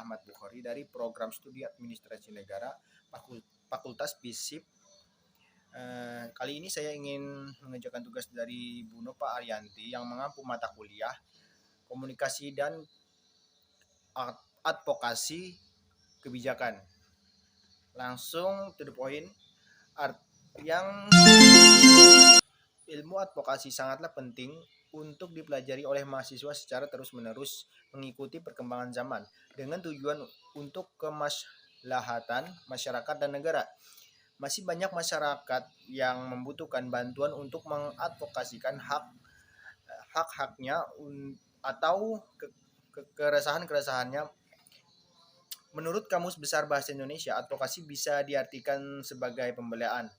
Ahmad Bukhari dari Program Studi Administrasi Negara Fakultas FISIP. Kali ini saya ingin mengerjakan tugas dari Bu Nova Arianti yang mengampu mata kuliah Komunikasi dan Advokasi Kebijakan. Langsung to the point. Yang ilmu advokasi sangatlah penting untuk dipelajari oleh mahasiswa secara terus-menerus mengikuti perkembangan zaman dengan tujuan untuk kemaslahatan masyarakat dan negara. Masih banyak masyarakat yang membutuhkan bantuan untuk mengadvokasikan hak-haknya atau keresahan-keresahannya. Menurut Kamus Besar Bahasa Indonesia, advokasi bisa diartikan sebagai pembelaan.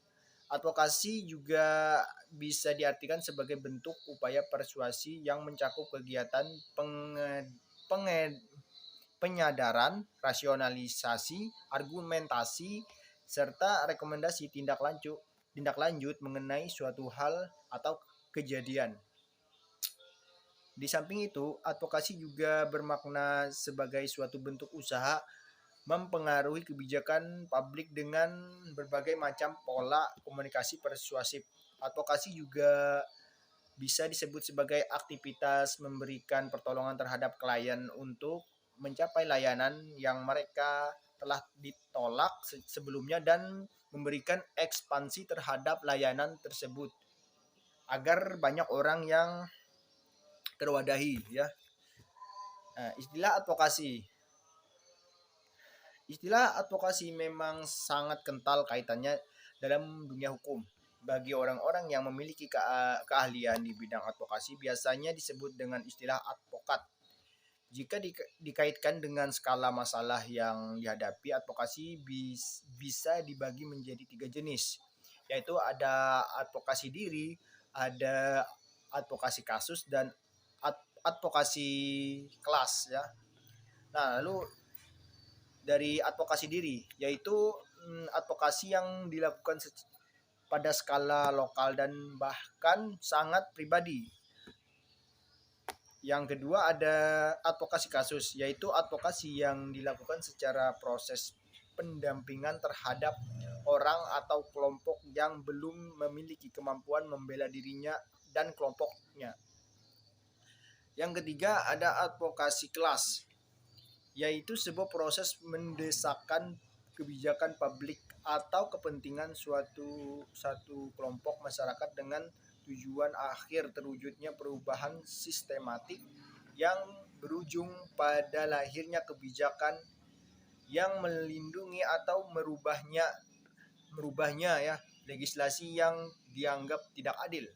Advokasi juga bisa diartikan sebagai bentuk upaya persuasi yang mencakup kegiatan penyadaran, rasionalisasi, argumentasi, serta rekomendasi tindak lanjut mengenai suatu hal atau kejadian. Di samping itu, advokasi juga bermakna sebagai suatu bentuk usaha mempengaruhi kebijakan publik dengan berbagai macam pola komunikasi persuasif. Advokasi juga bisa disebut sebagai aktivitas memberikan pertolongan terhadap klien untuk mencapai layanan yang mereka telah ditolak sebelumnya dan memberikan ekspansi terhadap layanan tersebut agar banyak orang yang terwadahi, ya. Istilah advokasi memang sangat kental kaitannya dalam dunia hukum. Bagi orang-orang yang memiliki keahlian di bidang advokasi biasanya disebut dengan istilah advokat. Jika dikaitkan dengan skala masalah yang dihadapi, advokasi bisa dibagi menjadi 3 jenis, yaitu ada advokasi diri, ada advokasi kasus, dan advokasi kelas, ya. Nah, lalu dari advokasi diri, yaitu advokasi yang dilakukan pada skala lokal dan bahkan sangat pribadi. Yang kedua ada advokasi kasus, yaitu advokasi yang dilakukan secara proses pendampingan terhadap orang atau kelompok yang belum memiliki kemampuan membela dirinya dan kelompoknya. Yang ketiga ada advokasi kelas, yaitu sebuah proses mendesakkan kebijakan publik atau kepentingan satu kelompok masyarakat dengan tujuan akhir terwujudnya perubahan sistematik yang berujung pada lahirnya kebijakan yang melindungi atau merubahnya ya legislasi yang dianggap tidak adil.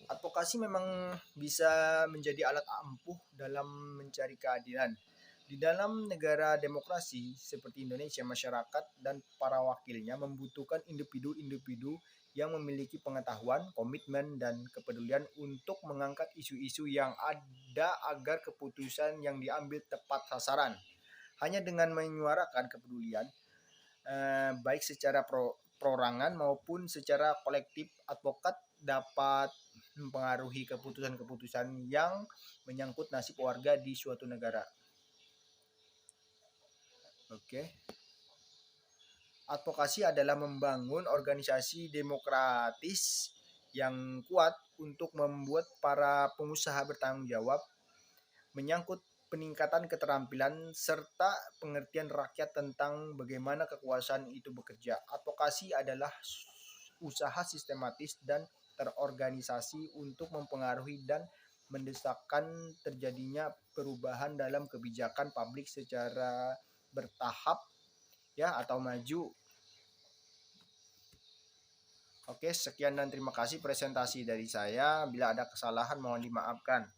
Advokasi memang bisa menjadi alat ampuh dalam mencari keadilan. Di dalam negara demokrasi seperti Indonesia, masyarakat dan para wakilnya membutuhkan individu-individu yang memiliki pengetahuan, komitmen, dan kepedulian untuk mengangkat isu-isu yang ada agar keputusan yang diambil tepat sasaran. Hanya dengan menyuarakan kepedulian, baik secara perorangan maupun secara kolektif, advokat dapat mempengaruhi keputusan-keputusan yang menyangkut nasib warga di suatu negara. Advokasi adalah membangun organisasi demokratis yang kuat untuk membuat para pengusaha bertanggung jawab, menyangkut peningkatan keterampilan serta pengertian rakyat tentang bagaimana kekuasaan itu bekerja. Advokasi adalah usaha sistematis dan terorganisasi untuk mempengaruhi dan mendesakkan terjadinya perubahan dalam kebijakan publik secara bertahap, ya, atau maju. Oke, sekian dan terima kasih presentasi dari saya. Bila ada kesalahan mohon dimaafkan.